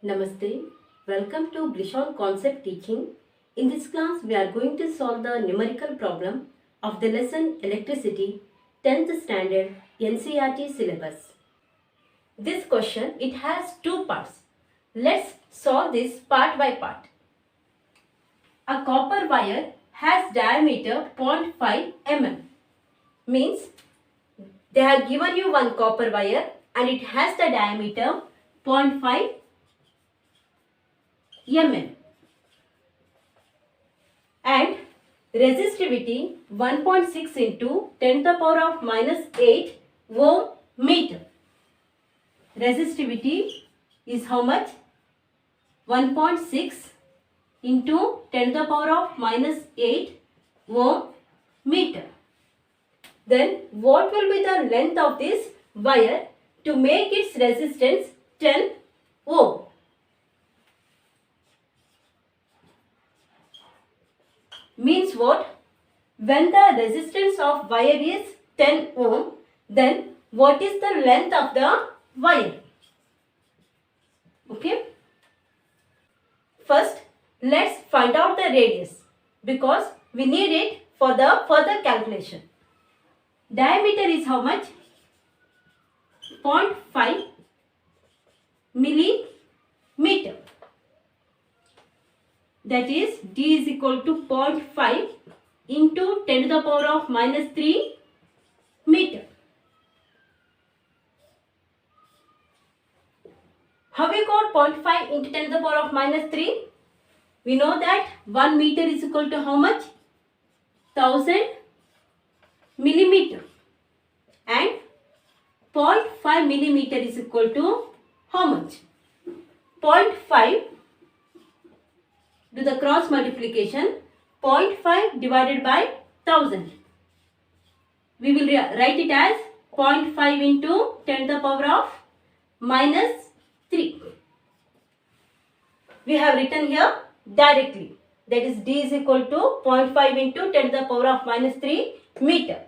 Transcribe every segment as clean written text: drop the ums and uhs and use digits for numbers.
Namaste. Welcome to Blishon Concept Teaching. In this class, we are going to solve the numerical problem of the lesson Electricity, 10th Standard NCERT syllabus. This question, it has two parts. Let's solve this part by part. A copper wire has diameter 0.5 mm. Means they have given you one copper wire and it has the diameter 0.5 mm and resistivity 1.6 into 10 to the power of minus 8 ohm meter. Resistivity is how much? 1.6 into 10 to the power of minus 8 ohm meter. Then what will be the length of this wire to make its resistance 10 ohm? Means what? When the resistance of wire is 10 ohm, then what is the length of the wire? Okay. First, let's find out the radius because we need it for the further calculation. Diameter is how much? 0.5 millimeter. That is D is equal to 0.5 into 10 to the power of minus 3 meter. How we got 0.5 into 10 to the power of minus 3? We know that 1 meter is equal to how much? 1000 millimeter. And 0.5 millimeter is equal to how much? 0.5, do the cross multiplication, 0.5 divided by 1000. We will write it as 0.5 into 10 to the power of minus 3. We have written here directly. That is D is equal to 0.5 into 10 to the power of minus 3 meter.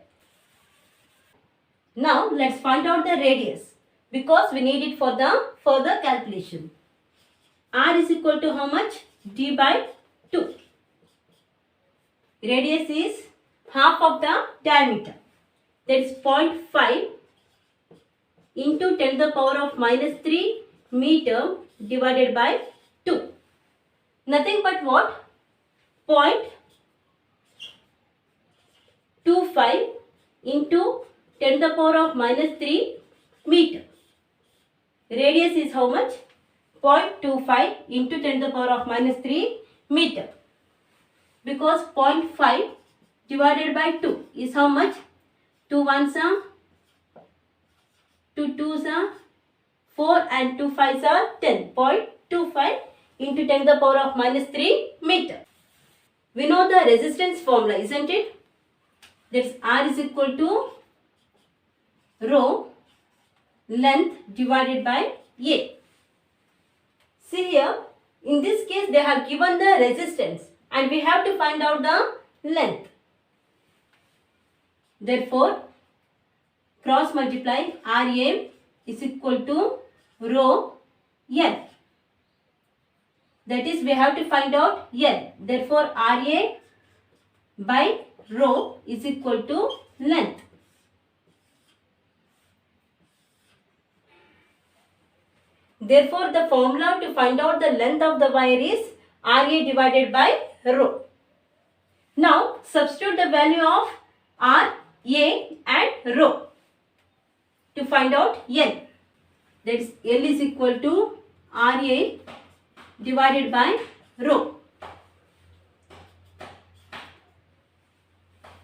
Now let's find out the radius because we need it for the further calculation. R is equal to how much? D by 2. Radius is half of the diameter. That is 0.5 into 10 to the power of minus 3 meter divided by 2. Nothing but what? 0.25 into 10 to the power of minus 3 meter. Radius is how much? 0.25 into 10 to the power of minus 3 meter. Because 0.5 divided by 2 is how much? 2 ones are, 2 twos are 4 and 2 fives are 10. 0.25 into 10 to the power of minus 3 meter. We know the resistance formula, isn't it? That's R is equal to rho length divided by A. See here, in this case they have given the resistance and we have to find out the length. Therefore, cross multiply RA is equal to rho L. That is, we have to find out L. Therefore, RA by rho is equal to length. Therefore, the formula to find out the length of the wire is RA divided by rho. Now, substitute the value of RA and rho to find out L. That is, L is equal to RA divided by rho.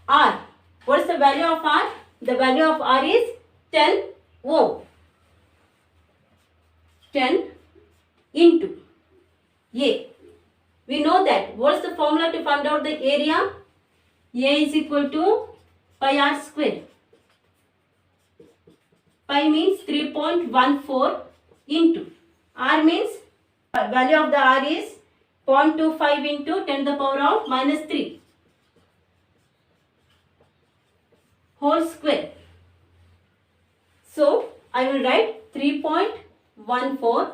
R. What is the value of R? The value of R is 10 ohm. 10 into A. We know that. What is the formula to find out the area? A is equal to pi r square. Pi means 3.14 into. R means value of the R is 0.25 into 10 to the power of minus 3 whole square. So I will write 3.14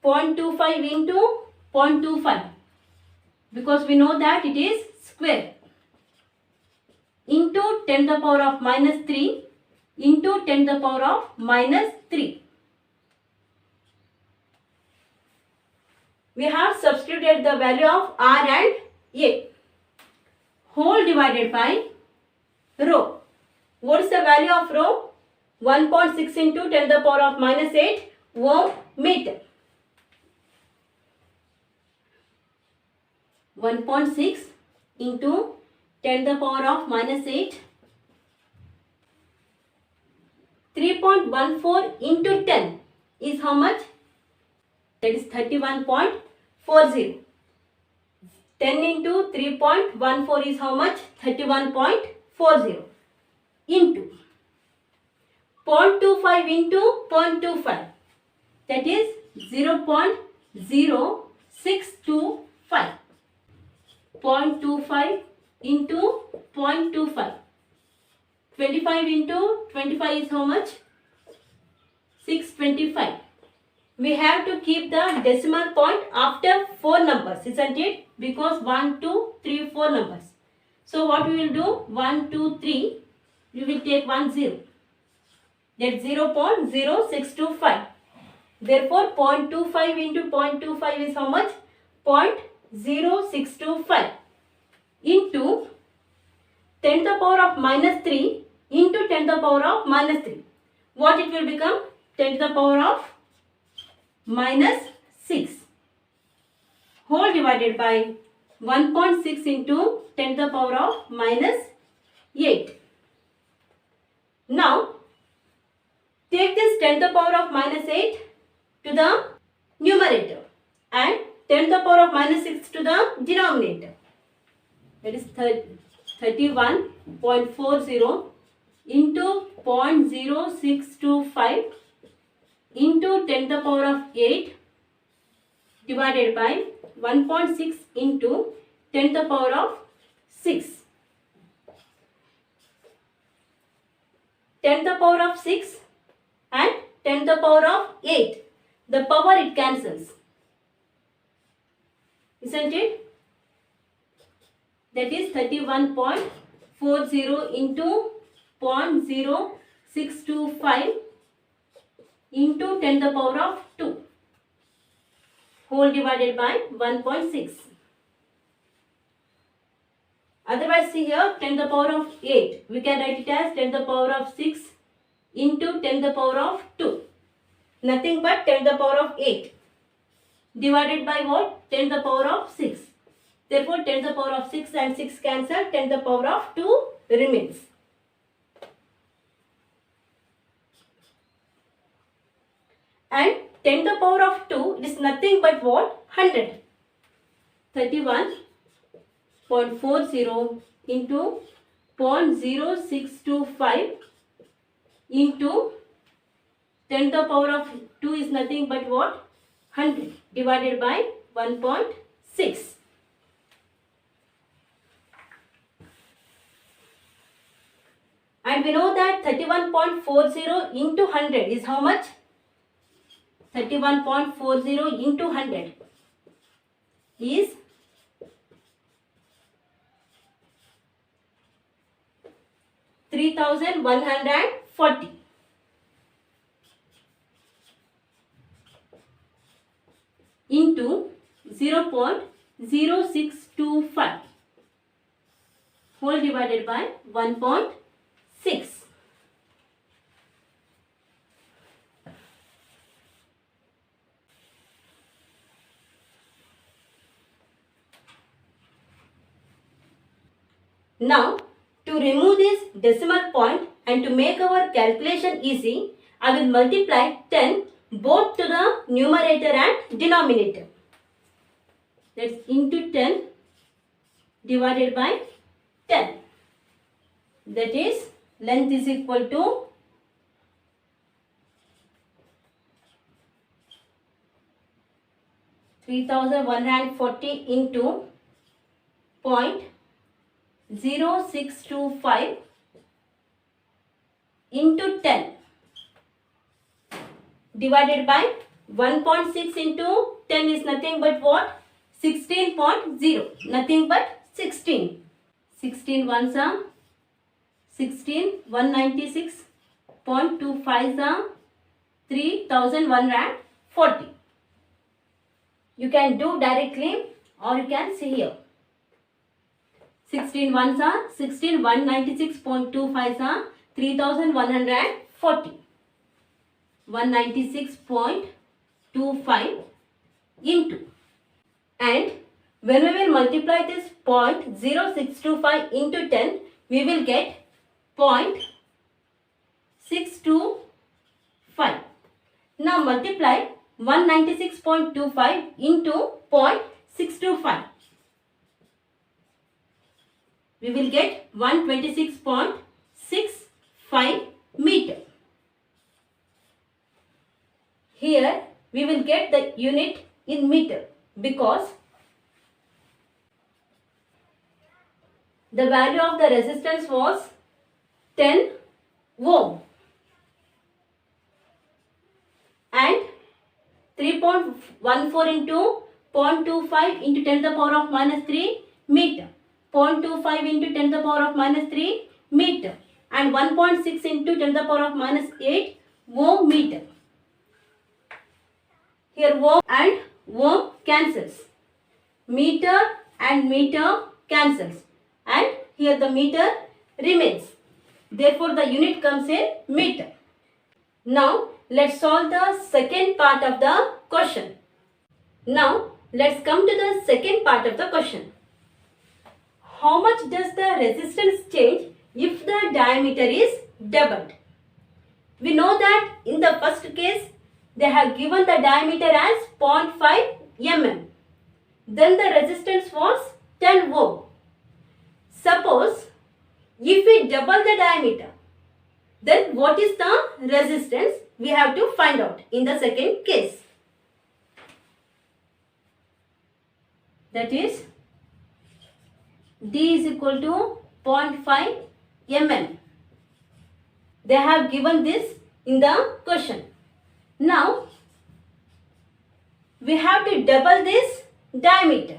0.25 into 0.25, because we know that it is square, into 10 to the power of minus 3 into 10 to the power of minus 3. We have substituted the value of R and A. Whole divided by rho. What is the value of rho? 1.6 into 10 to the power of minus 8 ohm meter. 1.6 into 10 to the power of minus 8. 3.14 into 10 is how much? That is 31.40. 10 into 3.14 is how much? 31.40 into 0.25 into 0.25, that is 0.0625. 0.25 into 0.25. 25 into 25 is how much? 625. We have to keep the decimal point after 4 numbers, isn't it? Because 1, 2, 3, 4 numbers. So what we will do? 1, 2, 3. You will take 1 0. That's 0.0625. Therefore, 0.25 into 0.25 is how much? 0.0625 into 10 to the power of minus 3 into 10 to the power of minus 3. What it will become? 10 to the power of minus 6 whole divided by 1.6 into 10 to the power of minus 8. Now, take this 10 to the power of minus 8 to the numerator and 10 to the power of minus 6 to the denominator. That is 31.40 into 0.0625 into 10 to the power of 8 divided by 1.6 into 10 to the power of 6. 10 to the power of 6 and 10 to the power of 8. The power it cancels, isn't it? That is 31.40 into 0.0625 into 10 to the power of 2 whole divided by 1.6. Otherwise, see here 10 to the power of 8. We can write it as 10 to the power of 6 into 10 to the power of 2. Nothing but 10 to the power of 8 divided by what? 10 to the power of 6. Therefore, 10 to the power of 6 and 6 cancel. 10 to the power of 2 remains. And 10 to the power of 2 is nothing but what? 100. 31.40 into 0.0625 into 10 to the power of 2 is nothing but what? 100 divided by 1.6. And we know that 31.40 into 100 is how much? 31.40 into 100 is 3140. Into 0.0625 whole divided by 1.6. Now, to remove this decimal point and to make our calculation easy, I will multiply 10 both to the numerator and denominator. That's into 10 divided by 10. That is, length is equal to 3140 into 0.0625 into 10 divided by 1.6 into 10 is nothing but what? 16.0. Nothing but 16. 16 ones are 16. 196.25 are 3140. You can do directly or you can see here. 16 ones are 16. 196.25 are 3140. 196.25 into, and when we will multiply this 0.0625 into 10, we will get 0.625. Now multiply 196.25 into 0.625. We will get 126.65 meter. Here we will get the unit in meter because the value of the resistance was 10 ohm and 3.14 into 0.25 into 10 to the power of minus 3 meter. 0.25 into 10 to the power of minus 3 meter and 1.6 into 10 to the power of minus 8 ohm meter. Here ohm and ohm cancels. Meter and meter cancels. And here the meter remains. Therefore the unit comes in meter. Now let's solve the second part of the question. Now let's come to the second part of the question. How much does the resistance change if the diameter is doubled? We know that in the first case they have given the diameter as 0.5 mm. Then the resistance was 10 ohm. Suppose if we double the diameter, then what is the resistance? We have to find out in the second case. That is D is equal to 0.5 mm. They have given this in the question. Now we have to double this diameter.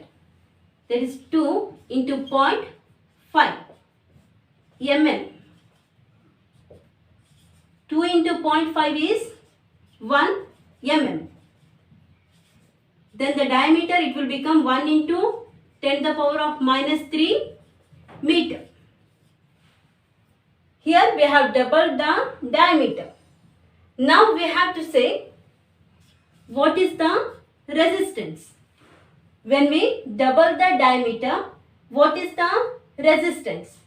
That is 2 into 0.5 mm. 2 into 0.5 is 1 mm. Then the diameter, it will become 1 into 10 to the power of minus 3 meter. Here we have doubled the diameter. Now we have to say what is the resistance. When we double the diameter, what is the resistance?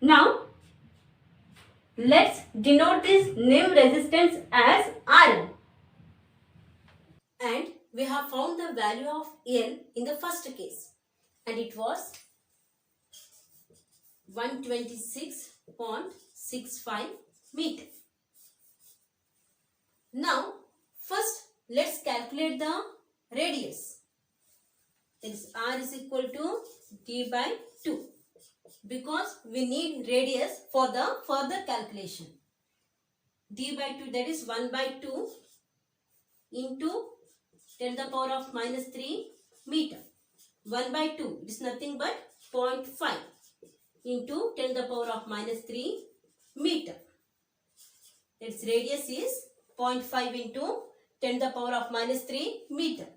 Now let's denote this new resistance as Rn. And we have found the value of N in the first case, and it was 126.65 meter. Now first let's calculate the radius. That is R is equal to D by 2, because we need radius for the further calculation. D by 2, that is 1 by 2 into 10 to the power of minus 3 meter. 1 by 2 is nothing but 0.5 into 10 to the power of minus 3 meter. Its radius is 0.5 into 10 to the power of minus 3 meter.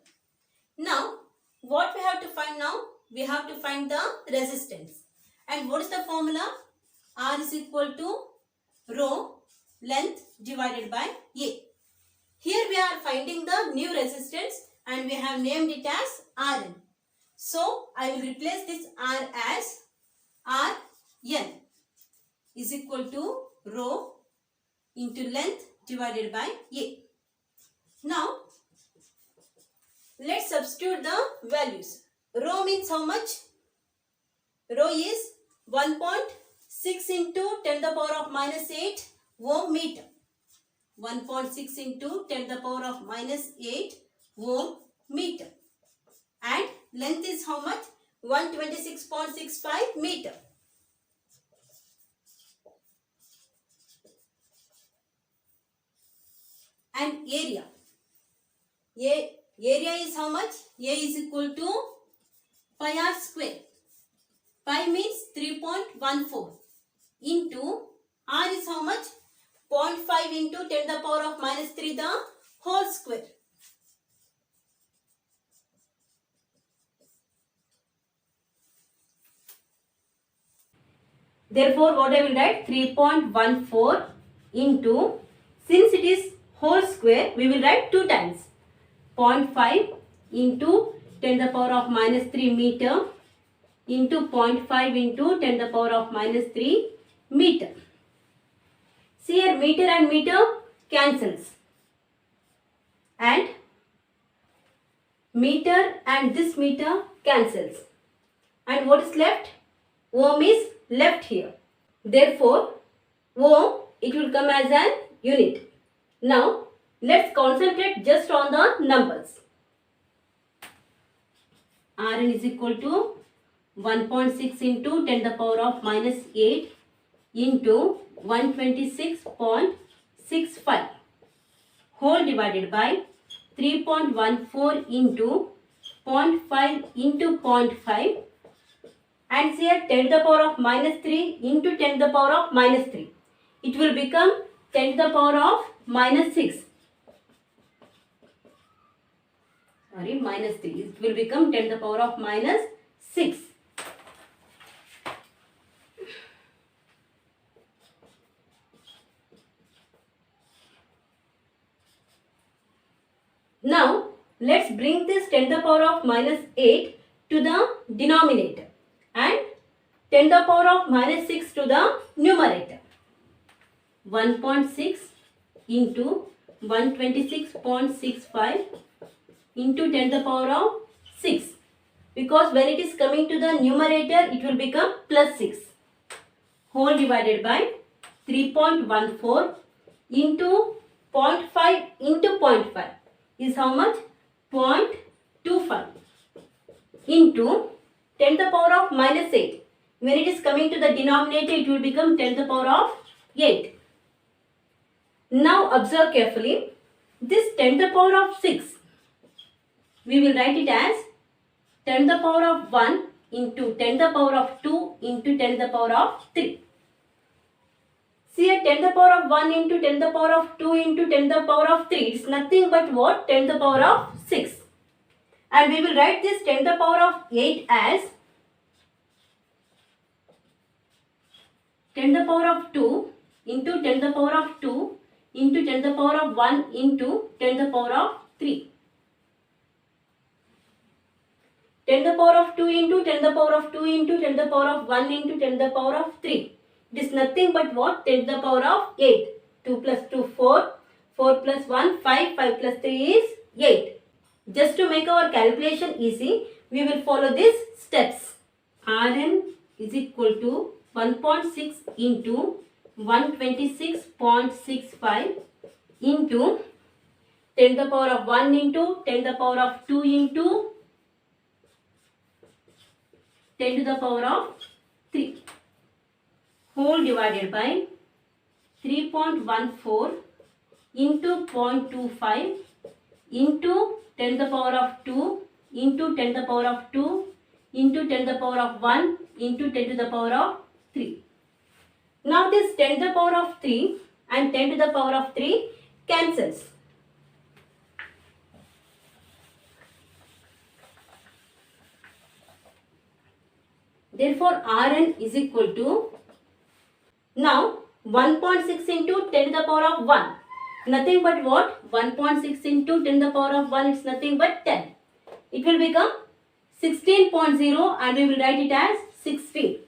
Now what we have to find now? We have to find the resistance. And what is the formula? R is equal to rho length divided by A. Here we are finding the new resistance and we have named it as Rn. So I will replace this R as Rn is equal to rho into length divided by A. Now let's substitute the values. Rho means how much? Rho is 1.6 into 10 to the power of minus 8 ohm meter. 1.6 into 10 to the power of minus 8 ohm meter. And length is how much? 126.65 meter. And area. area is how much? A is equal to pi r square. Pi means 3.14 into r is how much? 0.5 into 10 to the power of minus 3 the whole square. Therefore, what I will write? 3.14 into, since it is whole square, we will write 2 times. 0.5 into 10 to the power of minus 3 meter into 0.5 into 10 to the power of minus 3 meter. See here, meter and meter cancels. And meter and this meter cancels. And what is left? Ohm is left here. Therefore, ohm, it will come as an unit. Now, let's concentrate just on the numbers. Rn is equal to 1.6 into 10 to the power of minus 8 into 126.65 whole divided by 3.14 into 0.5 into 0.5, and here 10 to the power of minus 3 into 10 to the power of minus 3. It will become 10 to the power of minus 6. Minus 3. It will become 10 to the power of minus 6. Now, let's bring this 10 to the power of minus 8 to the denominator and 10 to the power of minus 6 to the numerator. 1.6 into 126.65 into 10 to the power of 6. Because when it is coming to the numerator, it will become plus 6. Whole divided by 3.14 into 0.5 into 0.5 is how much? 0.25 into 10 to the power of minus 8. When it is coming to the denominator, it will become 10 to the power of 8. Now observe carefully. This 10 to the power of 6, we will write it as 10 to the power of 1 into 10 to the power of 2 into 10 to the power of 3. See here, 10 to the power of 1 into 10 to the power of 2 into 10 to the power of 3. It's nothing but what? 10 to the power of 6. And we will write this 10 to the power of 8 as 10 to the power of 2 into 10 to the power of 2 into 10 to the power of 1 into 10 to the power of 3. 10 to the power of 2 into 10 to the power of 2 into 10 to the power of 1 into 10 to the power of 3. It is nothing but what? 10 to the power of 8. 2 plus 2, 4. 4 plus 1, 5. 5 plus 3 is 8. Just to make our calculation easy, we will follow these steps. Rn is equal to 1.6 into 126.65 into 10 to the power of 1 into 10 to the power of 2 into 10 to the power of 3 whole divided by 3.14 into 0.25 into 10 to the power of 2 into 10 to the power of 2 into 10 to the power of 1 into 10 to the power of 3. Now this 10 to the power of 3 and 10 to the power of 3 cancels. Therefore, Rn is equal to, now 1.6 into 10 to the power of 1. Nothing but what? 1.6 into 10 to the power of 1 is nothing but 10. It will become 16.0 and we will write it as 16.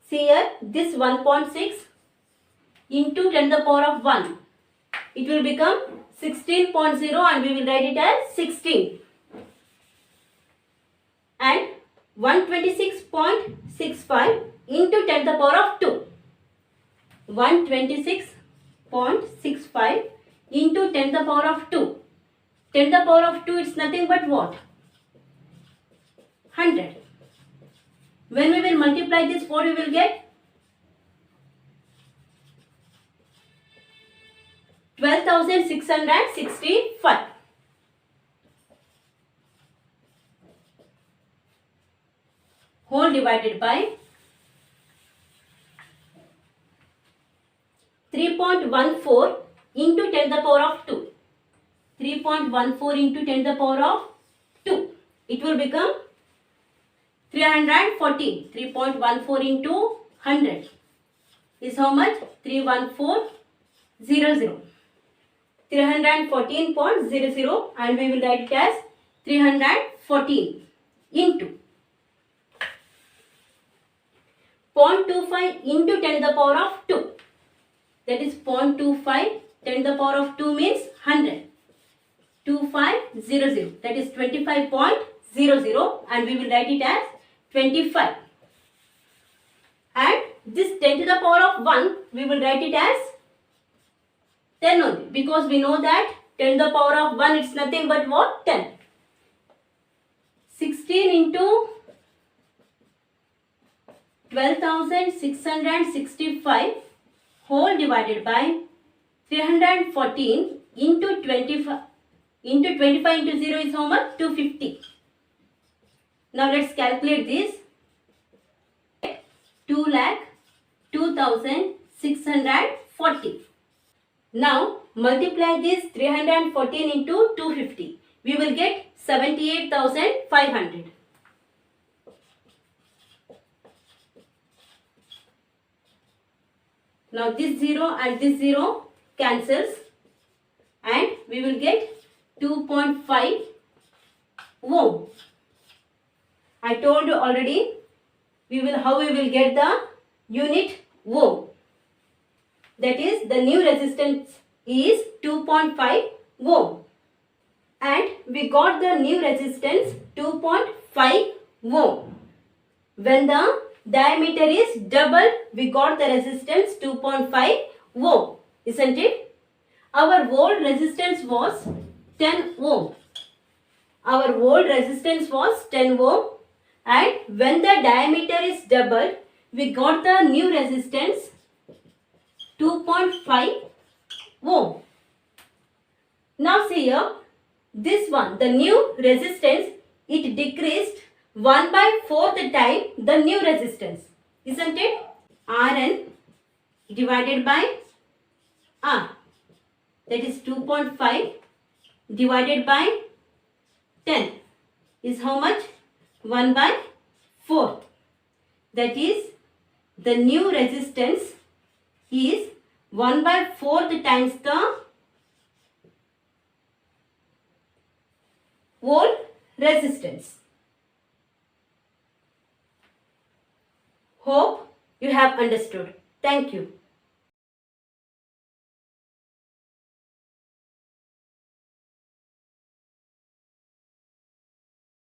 See here, this 1.6 into 10 to the power of 1. It will become 16.0 and we will write it as 16. And 126.65 into 10 to the power of 2. 126.65 into 10 to the power of 2. 10 to the power of 2 is nothing but what? 100. When we will multiply this, what we will get? 12,665. whole divided by 3.14 into 10 to the power of 2. 3.14 into 10 to the power of 2. It will become 314. 3.14 into 100 is how much? 31400. 314.00, and we will write it as 314 into 0.25 into 10 to the power of 2. That is 0.25 10 to the power of 2 means 100. 2500. That is 25.00, and we will write it as 25. And this 10 to the power of 1, we will write it as 10 only, because we know that 10 to the power of 1 it's nothing but what? 10. 16 into 12,665 whole divided by 314 into 25 into 0 is how much? 250. Now let's calculate this. 2,02,640. Now multiply this 314 into 250. We will get 78,500. Now this 0 and this 0 cancels, and we will get 2.5 ohm. I told you already how we will get the unit ohm. That is, the new resistance is 2.5 ohm, and we got the new resistance 2.5 ohm. When the diameter is double, we got the resistance 2.5 ohm, isn't it? Our old resistance was 10 ohm. Our old resistance was 10 ohm, and when the diameter is doubled, we got the new resistance 2.5 ohm. Now see here, this one, the new resistance, it decreased 1/4 time the new resistance, isn't it? Rn divided by R, that is 2.5 divided by 10 is how much? 1/4. That is, the new resistance is 1/4 times the old resistance. Hope you have understood. Thank you.